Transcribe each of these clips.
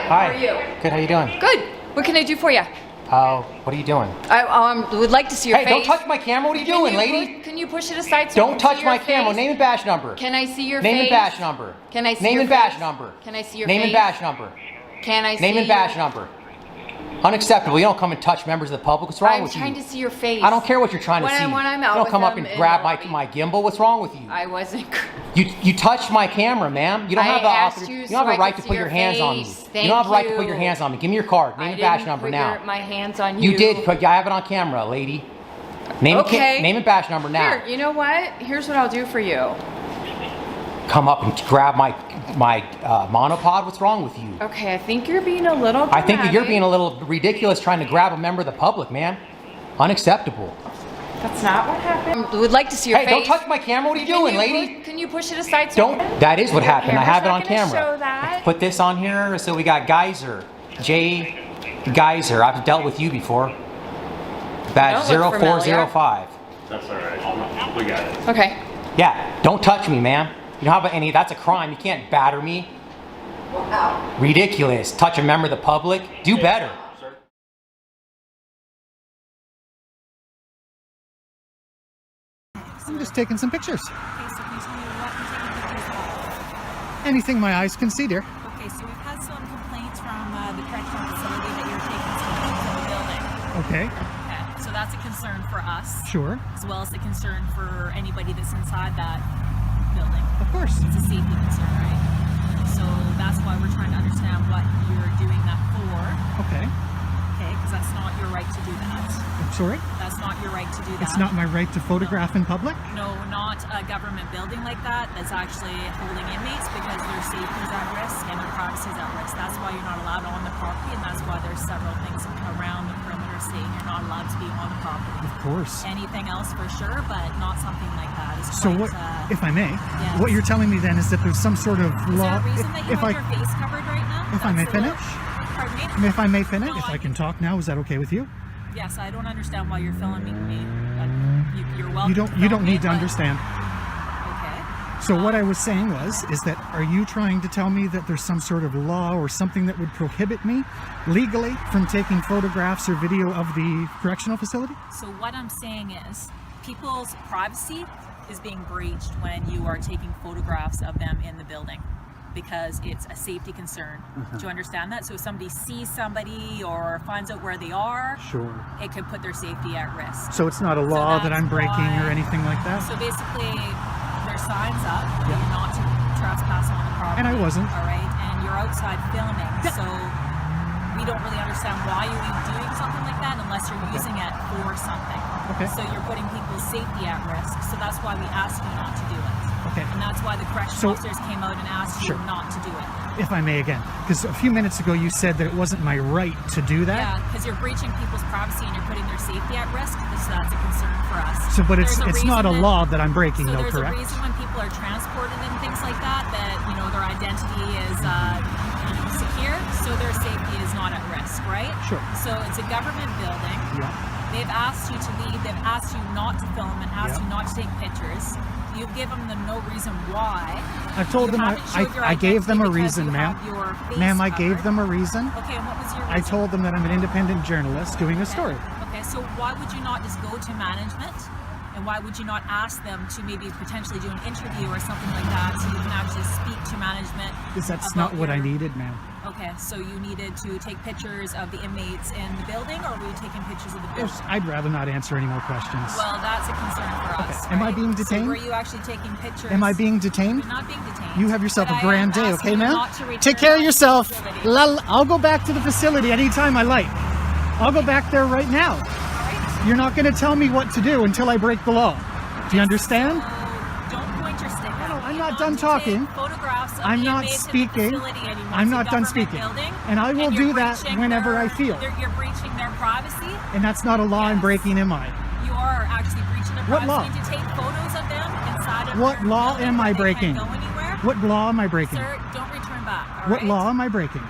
Hi. How are you? Good. How you doing? Good. What can I do for you? What are you doing? I would like to see your Hey, face. don't touch my camera. What are you doing, lady? Can you push it aside so I Don't can touch see my your camera. face? Name and badge number. Can I see your Name face? and badge number. Can I see Name your and badge face? number. Can I see your Name face? and badge number. Can I see Name and badge number. Unacceptable. You don't come and touch members of the public. What's wrong with you? I'm trying to see your face. I don't care what you're trying to see. When I'm out you don't with come up them and in grab the my lobby. my gimbal. What's wrong with you? I wasn't. You touched my camera, ma'am. You don't I have the asked you you so don't have I a right could to see put your your hands on me. face. You don't have a right to Thank put your you. hands on me. Give me your card. Name I and badge didn't number put now. my hands on you. You did. I have it on camera, lady. Name Okay. name and badge number now. Here, you know what? Here's what I'll do for you. Come up and grab my monopod. What's wrong with you? Okay, I think you're being a little I think that you're dramatic. being a little ridiculous trying to grab a member of the public, man. Unacceptable. That's not what happened. I would like to see your Hey, face. don't touch my camera. What are you doing, lady? Can you push it aside? So Don't. That is what Your happened. I have it camera's on not gonna camera. show that. Put this on here. So we got Geyser. Jay Geyser. I've dealt with you before. Badge You don't look 0405. That's all right. We got it. Okay. Yeah, don't touch me, ma'am. You know how about any? That's a crime. You can't batter me. Wow. Ridiculous. Touch a member of the public. Do better. I'm just taking some pictures. Okay, so can you tell me what you're taking pictures of? Anything my eyes can see, dear. Okay, so we've had some complaints from the correctional facility that you're taking some pictures of the building. Okay, Okay, so that's a concern for us, sure, as well as a concern for anybody that's inside that building. of course. It's a safety concern, right? So that's why we're trying to understand what you're doing that for, Okay, okay? Because that's not your right to do that. I'm sorry. That's not your right to do that. It's not my right to photograph in public. No, not a government building like that that's actually holding inmates because their safety is at risk and their privacy is at risk. That's why you're not allowed on the property, and that's why there's several things around the perimeter saying you're not allowed to be on the property. Of course. Anything else for sure, but not something like that. It's So quite, what, if I may, yes. what you're telling me then is that there's some sort of is law. there a reason that you if have I, your face covered right now? if I may That's a little- finish? Pardon me? if I may finish, No, if I I can talk now, is that okay with you? Yes, I don't understand why you're filming me. You're welcome. You don't. to You film don't me, need to but- understand. Okay. So what I was saying is that are you trying to tell me that there's some sort of law or something that would prohibit me legally from taking photographs or video of the correctional facility? So what I'm saying is people's privacy is being breached when you are taking photographs of them in the building because it's a safety concern. Do you understand that? So if somebody sees somebody or finds out where they are, Sure. it could put their safety at risk. So it's not a law that that's I'm breaking or why- anything like that? So basically, there's signs up that you're not to trespass on the property. And I wasn't. All right, and you're outside filming, Yeah. so we don't really understand why you would be doing something like that unless you're using it for something. Okay. So you're putting people's safety at risk. So that's why we asked you not to do it. Okay. And that's why the correctional So- officers came out and asked Sure. you not to do it. If I may again, because a few minutes ago you said that it wasn't my right to do that. Yeah, because you're breaching people's privacy and you're putting their safety at risk. So that's a concern for us. So, but There's it's not a reason that- law that I'm breaking, So though, there's correct? a reason when people are transported and things like that, you know, their identity is secure, so their safety is not at risk, right? Sure. So it's a government building. Yeah. They've asked you to leave. They've asked you not to film and asked Yeah. you not to take pictures. You've given them no reason why. I've told You them haven't showed your I gave them a identity because reason, you ma'am. have your face Ma'am, I covered. gave them a reason. Okay, and what was your reason? I told them that I'm an independent journalist doing a story. Okay, so why would you not just go to management? And why would you not ask them to maybe potentially do an interview or something like that so you can actually speak to management? Because that's about not what I your- needed, ma'am. Okay, so you needed to take pictures of the inmates in the building, or were you taking pictures of the building? I'd rather not answer any more questions. Well, that's a concern for us. Am I right? being detained? So were you actually taking pictures? Am I being detained? You're not being detained. You have yourself But a I grand am day, asking okay, you ma'am? not to return Take care of back to the yourself. facility. I'll go back to the facility anytime I like. I'll go back there right now. All right? You're not going to tell me what to do until I break the law. Do you understand? So don't point your stick at No, me. I'm You're not done to talking. take photographs of I'm the not inmates in the speaking. facility anymore. I'm It's a not done government speaking. building, And I will you're do that breaching whenever I feel. You're breaching their privacy. And that's not a law I'm Yes. breaking, am I? You are actually breaching their What privacy law? to take photos of them inside of What their law building am where I they breaking? Can't go anywhere. What law am I breaking? Sir, don't return back. All What right? law am I breaking?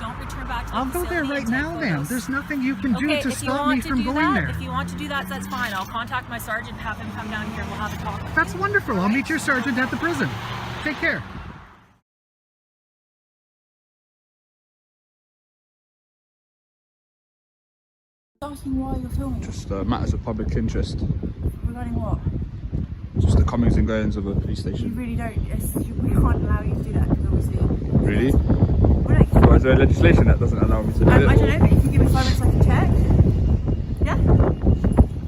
Don't return back to the I'll go there facility right and take now, ma'am. photos. There's nothing you can do Okay, to if you stop want me to from do going that, there. If you want to do that, that's fine. I'll contact my sergeant, have him come down here, and we'll have a talk. That's wonderful. I'll meet your sergeant at the prison. Take care. asking why you're filming. Just matters of public interest. Regarding what? Just the comings and goings of a police You station. really don't. We can't allow you to do that because obviously. Really? Well, like, Or is there legislation that doesn't allow me to do it? I don't know, but if you give me 5 minutes, I can check. Yeah?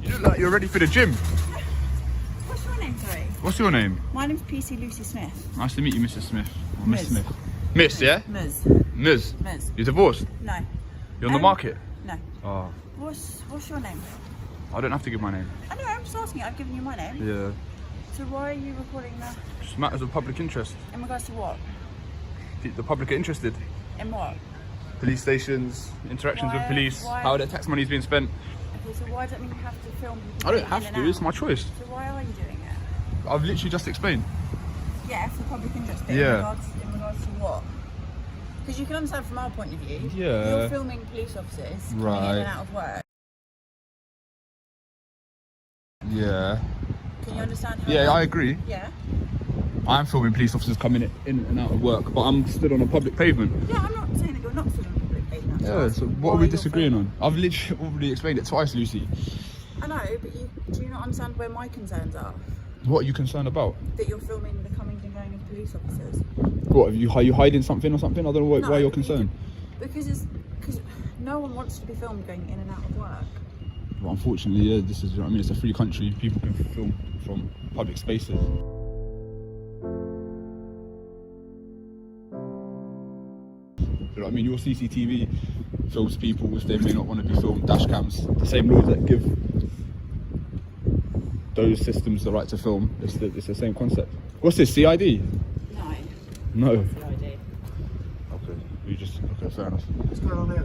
You look like you're ready for the gym. What's your name, sorry? What's your name? My name's PC Lucy Smith. Nice to meet you, Mrs. Smith. Or Miss Miss. Smith. Miss, yeah? Ms. Ms. Ms. You're divorced? No. You're on the market? No. Oh, What's your name? I don't have to give my name. I know, I'm just asking. I've given you my name. Yeah. So why are you recording that? Just matters of public interest. In regards to what? The public are interested. In what? Police stations, interactions with Why- police, why- how their tax money is being spent. Okay, so why does that mean you have to film people I don't getting have in to, and it's out? my choice. So why are you doing it? I've literally just explained. Yeah, for public interest. But Yeah. In regards to what? Because you can understand from our point of view. Yeah. You're filming police officers coming in Right. and out of work. Yeah. Can you understand how? Yeah, that- I agree. Yeah. I'm filming police officers coming in and out of work, but I'm stood on a public pavement. Yeah, I'm not saying that you're not still on public pavement. Yeah, so what are we disagreeing on? I've literally already explained it twice, Lucy. I know, but do you not understand where my concerns are? What are you concerned about? That you're filming the comings and going of police officers. What, are you hiding something or something? I don't know why No, you're you- concerned. Because no one wants to be filmed going in and out of work. Well, unfortunately, yeah, this is, you know what I mean, it's a free country. People can film from public spaces. You know what I mean? Your CCTV films people if they may not want to be filmed. Dash cams, the same laws that give those systems the right to film. It's the same concept. What's this, CID? No. No. CID. Okay, fair enough. What's going on here?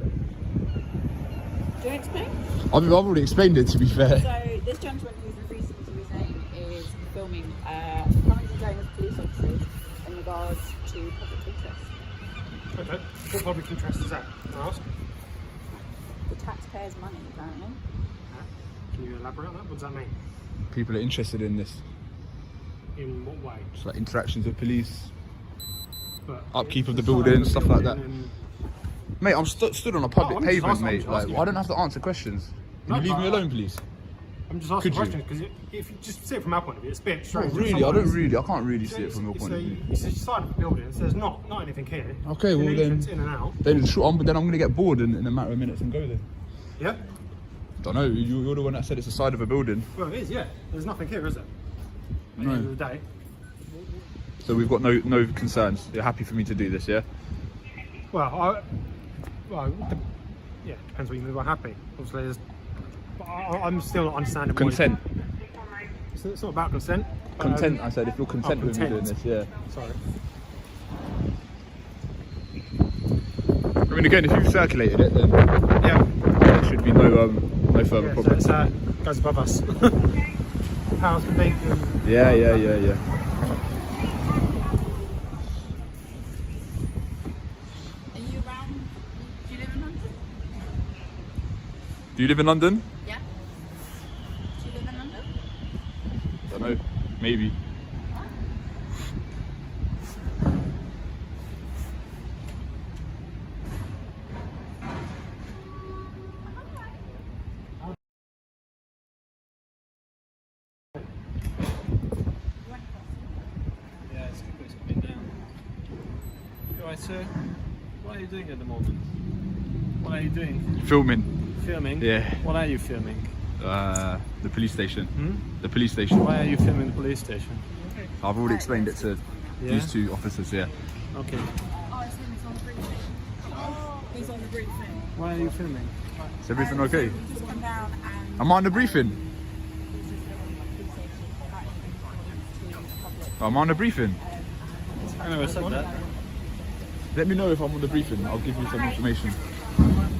Do you explain? I've already explained it, to be fair. So this gentleman who's refusing to his name is filming comings and going of police officers in regards to public interest. Okay. What public interest is that? Can I ask? The taxpayers' money, apparently. Can you elaborate on that? What does that mean? People are interested in this. In what way? Just like interactions with police, But upkeep of the inside building, stuff like that. and- Mate, I'm stood on a public I'm just pavement, asking- I'm mate. just Like, asking. I don't have to answer questions. Can No, you leave me but- alone, please? I'm just asking Could you? questions because if you just see it from our point of view, it's a bit Not strange. really. I can't really see it from your It's point of view. It's a side of the building. It says not anything here. Okay, An well then- entrance in and out. Then I'm going to get bored in a matter of minutes and go there. Yeah. Don't know. You're the one that said it's the side of a building. Well, it is. Yeah. There's nothing here, is there? At the No. end of the day. So we've got no concerns. You're happy for me to do this, yeah? Well, yeah, depends what you mean by happy. Obviously, but I'm still not understanding. Consent. It's not about consent. Content. I said if you're content with me doing content. this, yeah. Sorry. I mean, again, if you've circulated it, then Yeah. there should be no further Yeah, problems. so it goes above us. Powers can be. Yeah. Are you around? Do you live in London? Do you live in London? Yeah. Do you live in London? Don't know. Maybe. Yeah, it's coming down. Alright, sir. What are you doing at the moment? What are you doing? Filming. Filming? Yeah. What are you filming? The police station. Hmm? The police station. Why are you filming the police station? I've already explained it to Yeah? these two officers, yeah. Okay. Oh, it's him. He's on the briefing. He's on the briefing. Why are you filming? Is everything okay? He's just come down and. Am I on the briefing? He's just filming the police station. Apparently, to the public. Am I on the briefing? I never said that. Let me know if I'm on the briefing. I'll give you some information.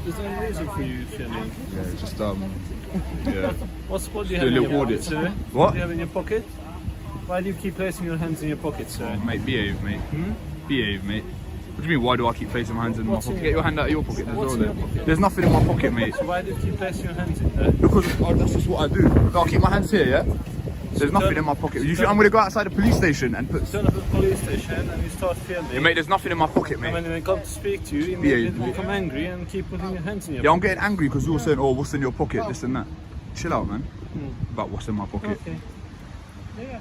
Is there a reason for you filming? Yeah, just yeah. What do you Do a have in little your audit. pocket, sir? What? do you have in your pocket? Why do you keep placing your hands in your pocket, sir? Mate, behave, mate. Hmm? Behave, mate. What do you mean? Why do I keep placing my hands in my What's in pocket? your Get your hand out of your pocket as What's well. in your Then. pocket? There's nothing in my pocket, mate. So why do you keep placing your hands in there? Because that's just what I do. I'll keep my hands here, yeah. There's nothing in my pocket. You think I'm gonna go outside the police station and put? Turn up at the police station and you start filming. Yeah, mate, there's nothing in my pocket, And when mate. they come to speak to you, you immediately become angry and keep putting your hands in your Yeah, I'm getting angry because you're saying, "Oh, what's in your pocket?" This and that. Chill out, man. About what's in my pocket. Okay. Yeah. Yeah,